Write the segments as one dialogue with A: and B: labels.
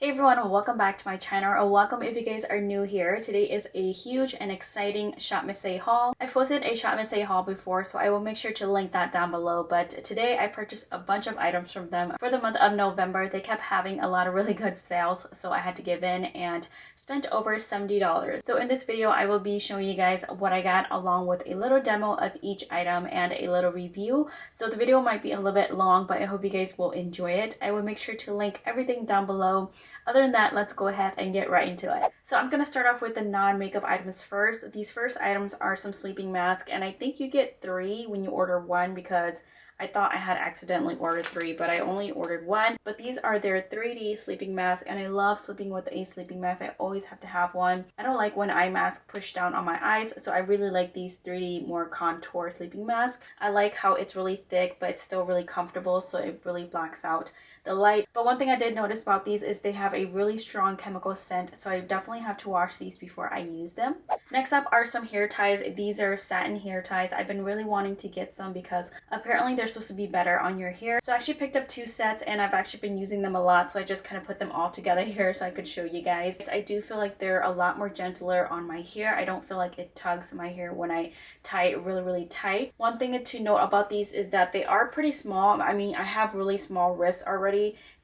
A: Hey everyone, welcome back to my channel, or welcome if you guys are new here. Today is a huge and exciting Shop Mascara haul. I've posted a Shop Mascara haul before, so I will make sure to link that down below. But today I purchased a bunch of items from them for the month of November. They kept having a lot of really good sales, so I had to give in and spent over $70. So in this video, I will be showing you guys what I got along with a little demo of each item and a little review. So the video might be a little bit long, but I hope you guys will enjoy it. I will make sure to link everything down below. Other than that, let's go ahead and get right into it. So I'm going to start off with the non-makeup items first. These first items are some sleeping masks, and I think you get 3 when you order 1 because I thought I had accidentally ordered 3, but I only ordered 1. But these are their 3D sleeping masks, and I love sleeping with a sleeping mask. I always have to have one. I don't like when eye masks push down on my eyes, so I really like these 3D more contour sleeping masks. I like how it's really thick, but it's still really comfortable, so it really blocks out the light. But one thing I did notice about these is they have a really strong chemical scent, so I definitely have to wash these before I use them. Next up are some hair ties. These are satin hair ties. I've been really wanting to get some because apparently they're supposed to be better on your hair. So I actually picked up 2 sets, and I've actually been using them a lot, so I just kind of put them all together here so I could show you guys. I do feel like they're a lot more gentler on my hair. I don't feel like it tugs my hair when I tie it really tight. One thing to note about these is that they are pretty small. I mean, I have really small wrists already,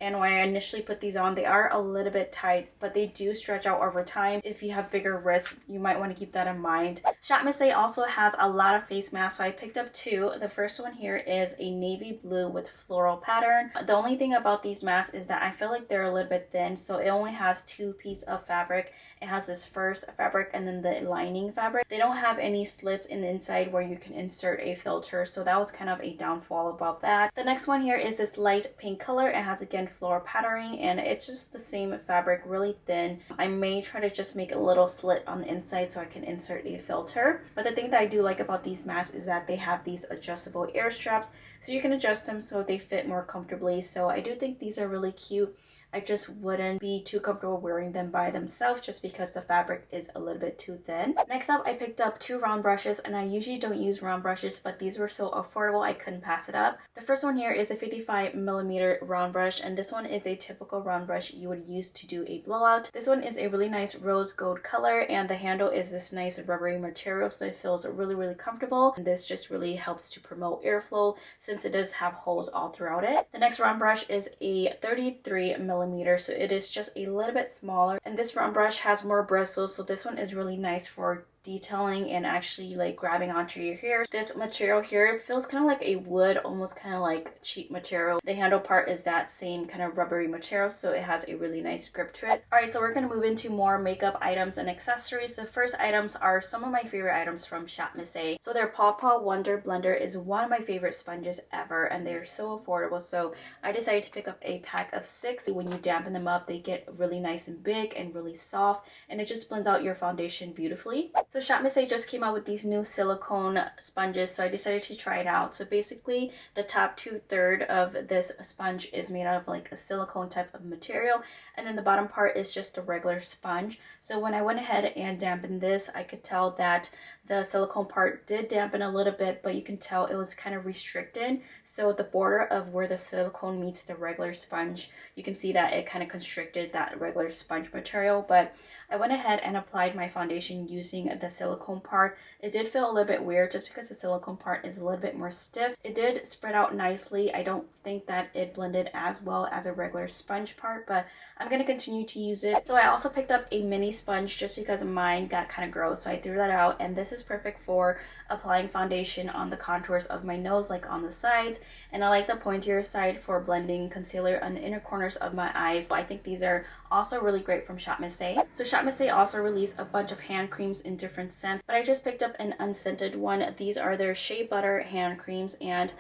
A: and when I initially put these on, they are a little bit tight, but they do stretch out over time. If you have bigger wrists, you might want to keep that in mind. Shop Mascara also has a lot of face masks, so I picked up 2. The first one here is a navy blue with floral pattern. The only thing about these masks is that I feel like they're a little bit thin, so it only has 2 pieces of fabric. It has this first fabric and then the lining fabric. They don't have any slits in the inside where you can insert a filter, so that was kind of a downfall about that. The next one here is this light pink color. It has again floral patterning, and it's just the same fabric, really thin. I may try to just make a little slit on the inside so I can insert a filter. But the thing that I do like about these masks is that they have these adjustable ear straps, so you can adjust them so they fit more comfortably. So I do think these are really cute. I just wouldn't be too comfortable wearing them by themselves just because the fabric is a little bit too thin. Next up, I picked up 2 round brushes, and I usually don't use round brushes, but these were so affordable I couldn't pass it up. The first one here is a 55mm round brush, and this one is a typical round brush you would use to do a blowout. This one is a really nice rose gold color, and the handle is this nice rubbery material, so it feels really comfortable. And this just really helps to promote airflow since it does have holes all throughout it. The next round brush is a 33mm, so it is just a little bit smaller, and this round brush has more bristles, so this one is really nice for detailing and actually like grabbing onto your hair. This material here feels kind of like a wood, almost kind of like cheap material. The handle part is that same kind of rubbery material, so it has a really nice grip to it. Alright, so we're going to move into more makeup items and accessories. The first items are some of my favorite items from Shop Mascara. So their Paw Paw Wonder Blender is one of my favorite sponges ever, and they're so affordable, so I decided to pick up a pack of 6. When you dampen them up, they get really nice and big and really soft, and it just blends out your foundation beautifully. So Shop Mascara just came out with these new silicone sponges, so I decided to try it out. So basically, the top 2/3 of this sponge is made out of like a silicone type of material, and then the bottom part is just a regular sponge. So when I went ahead and dampened this, I could tell that the silicone part did dampen a little bit, but you can tell it was kind of restricted. So the border of where the silicone meets the regular sponge, you can see that it kind of constricted that regular sponge material. But I went ahead and applied my foundation using the silicone part. It did feel a little bit weird just because the silicone part is a little bit more stiff. It did spread out nicely. I don't think that it blended as well as a regular sponge part, but I'm going to continue to use it. So I also picked up a mini sponge just because mine got kind of gross, so I threw that out, and this is perfect for applying foundation on the contours of my nose, like on the sides, and I like the pointier side for blending concealer on the inner corners of my eyes. So I think these are also really great from Shop Mascara. So Shop Mascara also released a bunch of hand creams in different scents, but I just picked up an unscented one. These are their Shea Butter hand creams, and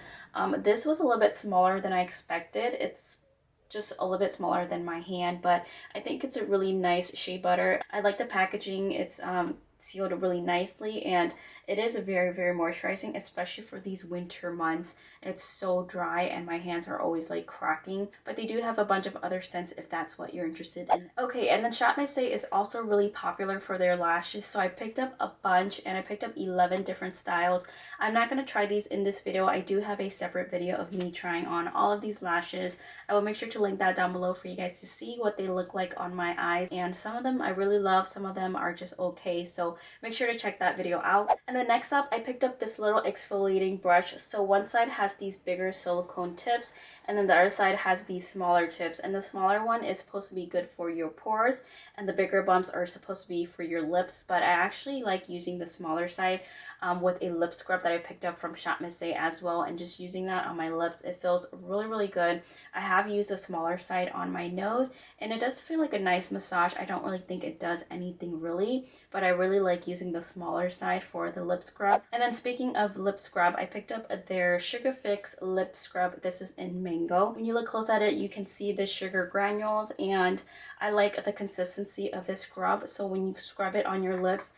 A: this was a little bit smaller than I expected. It's just a little bit smaller than my hand, but I think it's a really nice shea butter. I like the packaging. It's sealed really nicely, and it is very, very moisturizing, especially for these winter months. It's so dry and my hands are always like cracking, but they do have a bunch of other scents if that's what you're interested in. Okay, and then Shop Missy is also really popular for their lashes, so I picked up a bunch and I picked up 11 different styles. I'm not going to try these in this video. I do have a separate video of me trying on all of these lashes. I will make sure to link that down below for you guys to see what they look like on my eyes, and some of them I really love, some of them are just okay, so make sure to check that video out. And then next up, I picked up this little exfoliating brush. So one side has these bigger silicone tips, and then the other side has these smaller tips, and the smaller one is supposed to be good for your pores and the bigger bumps are supposed to be for your lips, but I actually like using the smaller side with a lip scrub that I picked up from Shop Missy as well, and just using that on my lips. It feels really, really good. I have used a smaller side on my nose and it does feel like a nice massage. I don't really think it does anything really, but I really like using the smaller side for the lip scrub. And then speaking of lip scrub, I picked up their Sugar Fix lip scrub. This is in mango. When you look close at it, you can see the sugar granules, and I like the consistency of this scrub. So when you scrub it on your lips,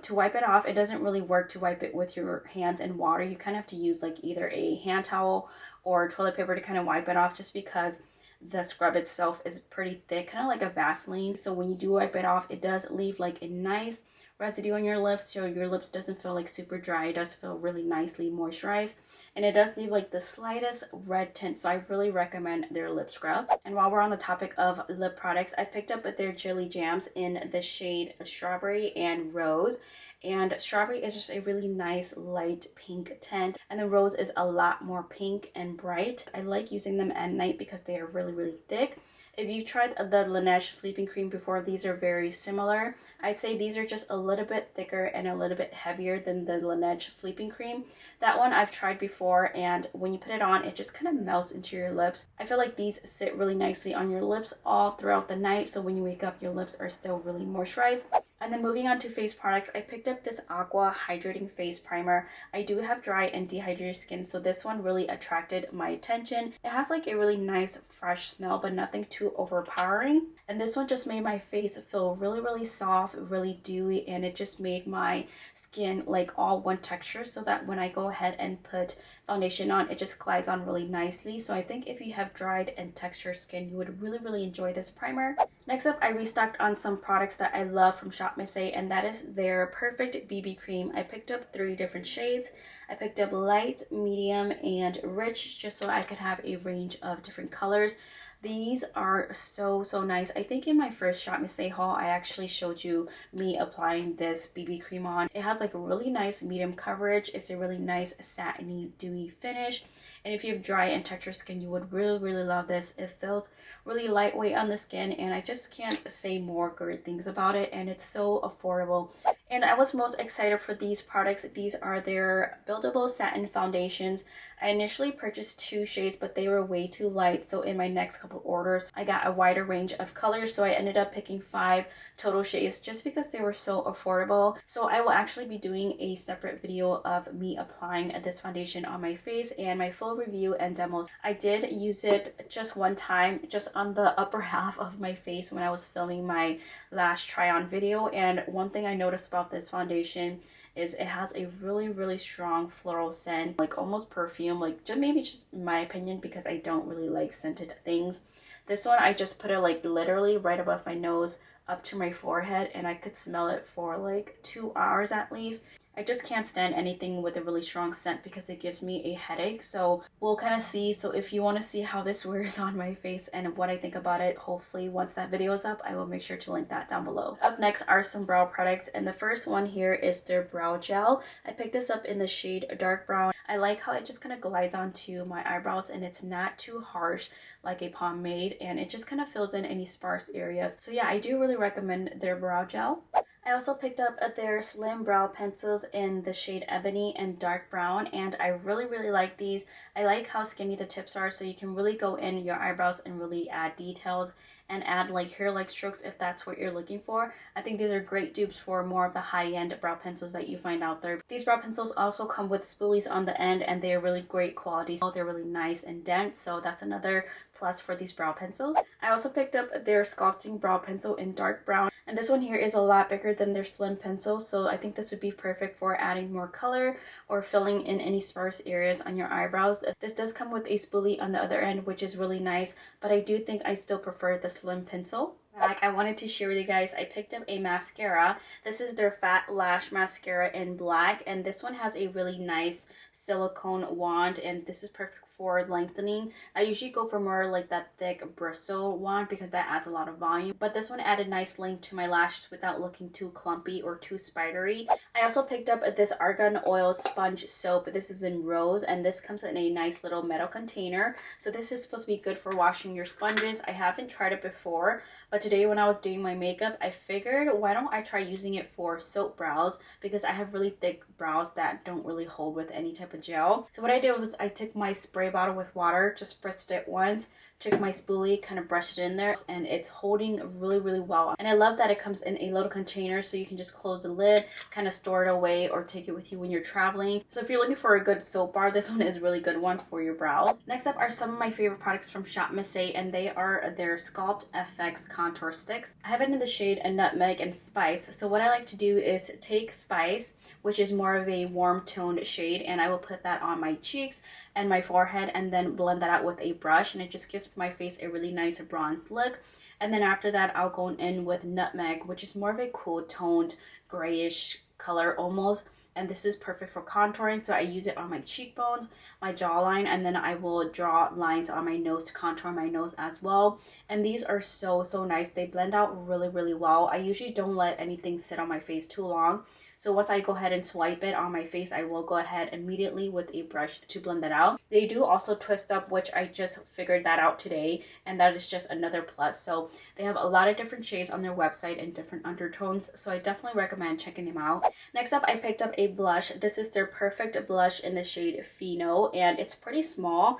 A: to wipe it off, it doesn't really work to wipe it with your hands in water. You kind of have to use like either a hand towel or toilet paper to kind of wipe it off, just because the scrub itself is pretty thick, kind of like a Vaseline. So when you do wipe it off, it does leave like a nice residue on your lips, so your lips doesn't feel like super dry. It does feel really nicely moisturized, and it does leave like the slightest red tint, so I really recommend their lip scrubs. And while we're on the topic of lip products, I picked up their Jelly Jams in the shade Strawberry and Rose. And Strawberry is just a really nice light pink tint, and the Rose is a lot more pink and bright. I like using them at night because they are really, really thick. If you've tried the Lash sleeping cream before, these are very similar. I'd say these are just a little bit thicker and a little bit heavier than the Lash sleeping cream. That one I've tried before, and when you put it on, it just kind of melts into your lips. I feel like these sit really nicely on your lips all throughout the night, so when you wake up, your lips are still really moisturized. And then moving on to face products, I picked up this Aqua Hydrating Face Primer. I do have dry and dehydrated skin, so this one really attracted my attention. It has like a really nice fresh smell, but nothing too overpowering. And this one just made my face feel really, really soft, really dewy, and it just made my skin like all one texture, so that when I go ahead and put foundation on, it just glides on really nicely. So I think if you have dried and textured skin, you would really, really enjoy this primer. Next up, I restocked on some products that I love from Shop Missy, and that is their Perfect BB Cream. I picked up 3 different shades. I picked up light, medium, and rich, just so I could have a range of different colors. These are so, so nice. I think in my first Shop Missy haul, I actually showed you me applying this BB cream on. It has like a really nice medium coverage. It's a really nice satiny, dewy finish. And if you have dry and textured skin, you would really, really love this. It feels really lightweight on the skin, and I just can't say more great things about it, and it's so affordable. And I was most excited for these products. These are their Buildable Satin Foundations. I initially purchased 2 shades, but they were way too light, so in my next couple orders, I got a wider range of colors, so I ended up picking 5 total shades just because they were so affordable. So I will actually be doing a separate video of me applying this foundation on my face and my full review and demos. I did use it just one time, just on the upper half of my face when I was filming my lash try-on video, and one thing I noticed about this foundation is it has a really, really strong floral scent, like almost perfume, like maybe just in my opinion, because I don't really like scented things. This one, I just put it like literally right above my nose up to my forehead, and I could smell it for like 2 hours at least. I just can't stand anything with a really strong scent because it gives me a headache. So we'll kind of see. So if you want to see how this wears on my face and what I think about it, hopefully once that video is up, I will make sure to link that down below. Up next are some brow products, and the first one here is their brow gel. I picked this up in the shade Dark Brown. I like how it just kind of glides onto my eyebrows, and it's not too harsh like a pomade, and it just kind of fills in any sparse areas. So yeah, I do really recommend their brow gel. I also picked up their Slim Brow Pencils in the shade Ebony and Dark Brown, and I really, really like these. I like how skinny the tips are, so you can really go in your eyebrows and really add details and add like hair-like strokes if that's what you're looking for. I think these are great dupes for more of the high-end brow pencils that you find out there. These brow pencils also come with spoolies on the end, and they are really great quality. So they're really nice and dense, so that's another plus for these brow pencils. I also picked up their Sculpting brow pencil in dark brown, and this one here is a lot bigger than their slim pencil, so I think this would be perfect for adding more color or filling in any sparse areas on your eyebrows. This does come with a spoolie on the other end, which is really nice, but I do think I still prefer the slim pencil. I wanted to share with you guys, I picked up a mascara. This is their Fat Lash Mascara in black, and this one has a really nice silicone wand, and this is perfect for lengthening. I usually go for more like that thick bristle wand because that adds a lot of volume, but this one added nice length to my lashes without looking too clumpy or too spidery. I also picked up this Argan oil sponge soap. This is in rose, and this comes in a nice little metal container, so this is supposed to be good for washing your sponges. I haven't tried it before, but today when I was doing my makeup, I figured why don't I try using it for soap brows, because I have really thick brows that don't really hold with any type of gel. So what I did was I took my spray bottle with water, just spritzed it once, took my spoolie, kind of brushed it in there, and it's holding really well. And I love that it comes in a little container, so you can just close the lid, kind of store it away, or take it with you when you're traveling. So if you're looking for a good soap bar, this one is a really good one for your brows. Next up are some of my favorite products from Shop Shea, and they are their Sculpt FX contour sticks. I have it in the shade Nutmeg and Spice. So what I like to do is take Spice, which is more of a warm toned shade, and I will put that on my cheeks and my forehead, and then blend that out with a brush, and it just gives my face a really nice bronze look. And then after that, I'll go in with Nutmeg, which is more of a cool toned grayish color almost, and this is perfect for contouring. So I use it on my cheekbones, my jawline, and then I will draw lines on my nose to contour my nose as well. And these are so nice. They blend out really well. I usually don't let anything sit on my face too long, so once I go ahead and swipe it on my face, I will go ahead immediately with a brush to blend that out. They do also twist up, which I just figured that out today, and that is just another plus. So they have a lot of different shades on their website and different undertones, so I definitely recommend checking them out. Next up, I picked up a blush. This is their Perfect Blush in the shade Pheno, and it's pretty small.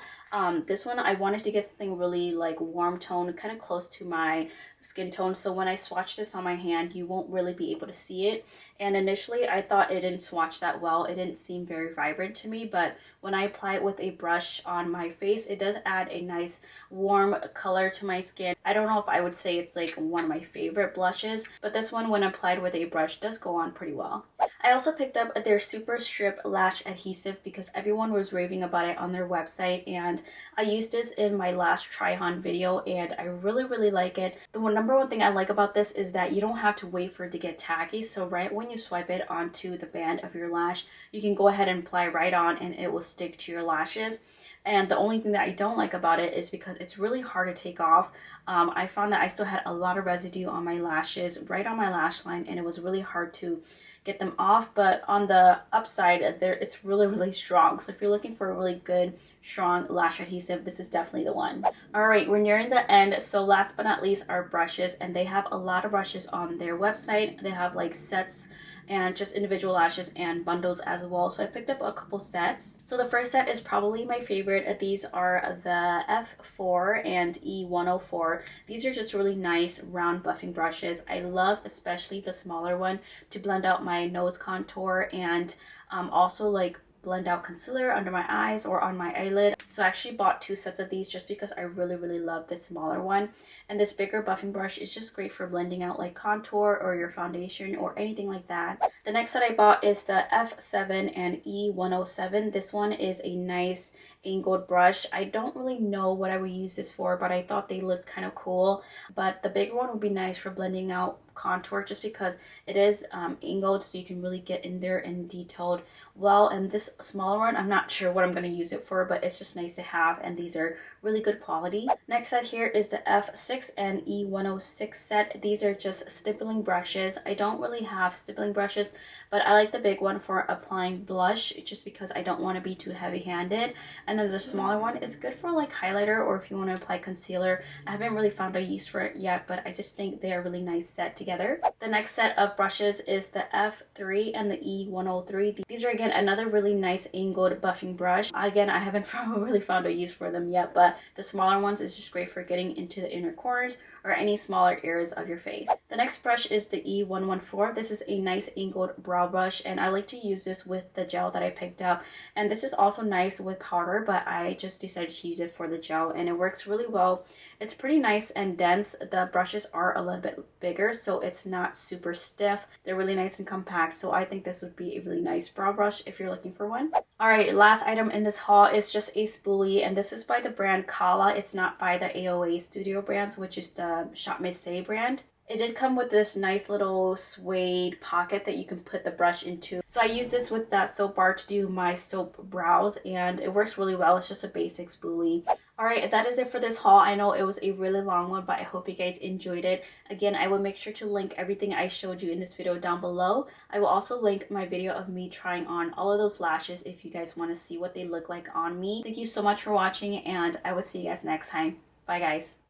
A: This one, I wanted to get something really like warm tone, kind of close to my skin tone, so when I swatch this on my hand, you won't really be able to see it. And initially I thought it didn't swatch that well. It didn't seem very vibrant to me, but when I apply it with a brush on my face, it does add a nice warm color to my skin. I don't know if I would say it's like one of my favorite blushes, but this one, when applied with a brush, does go on pretty well. I also picked up their Super Strip Lash Adhesive because everyone was raving about it on their website, and I used this in my last try-on video, and I really like it. The number one thing I like about this is that you don't have to wait for it to get tacky, so right when you swipe it onto the band of your lash, you can go ahead and apply right on, and it will stick to your lashes. And the only thing that I don't like about it is because it's really hard to take off. I found that I still had a lot of residue on my lashes, right on my lash line, and it was really hard to get them off. But on the upside, it's really strong. So if you're looking for a really good strong lash adhesive, this is definitely the one. All right, we're nearing the end, so last but not least are brushes, and they have a lot of brushes on their website. They have like sets and just individual lashes and bundles as well, so I picked up a couple sets. So the first set is probably my favorite. These are the F4 and E104. These are just really nice round buffing brushes. I love especially the smaller one to blend out my nose contour, and also like blend out concealer under my eyes or on my eyelid. So I actually bought 2 sets of these just because I really love this smaller one. And this bigger buffing brush is just great for blending out like contour or your foundation or anything like that. The next set I bought is the F7 and E107. This one is a nice angled brush. I don't really know what I would use this for, but I thought they looked kind of cool. But the bigger one would be nice for blending out contour just because it is angled, so you can really get in there and detailed well. And this smaller one, I'm not sure what I'm going to use it for, but it's just nice to have, and these are really good quality. Next set here is the F6 and E106 set. These are just stippling brushes. I don't really have stippling brushes, but I like the big one for applying blush just because I don't want to be too heavy-handed. And then the smaller one is good for like highlighter or if you want to apply concealer. I haven't really found a use for it yet, but I just think they are really nice set together. The next set of brushes is the F3 and the E103. These are again another really nice angled buffing brush. Again, I haven't really found a use for them yet, but the smaller ones is just great for getting into the inner corners or any smaller areas of your face. The next brush is the E114. This is a nice angled brow brush, and I like to use this with the gel that I picked up. And this is also nice with powder, but I just decided to use it for the gel, and it works really well. It's pretty nice and dense. The brushes are a little bit bigger, so it's not super stiff. They're really nice and compact, so I think this would be a really nice brow brush if you're looking for one. Alright, last item in this haul is just a spoolie, and this is by the brand Kala. It's not by the AOA Studio brands, which is the Shop Missy brand. It did come with this nice little suede pocket that you can put the brush into. So I used this with that soap bar to do my soap brows, and it works really well. It's just a basic spoolie. Alright, that is it for this haul. I know it was a really long one, but I hope you guys enjoyed it. Again, I will make sure to link everything I showed you in this video down below. I will also link my video of me trying on all of those lashes if you guys want to see what they look like on me. Thank you so much for watching, and I will see you guys next time. Bye guys.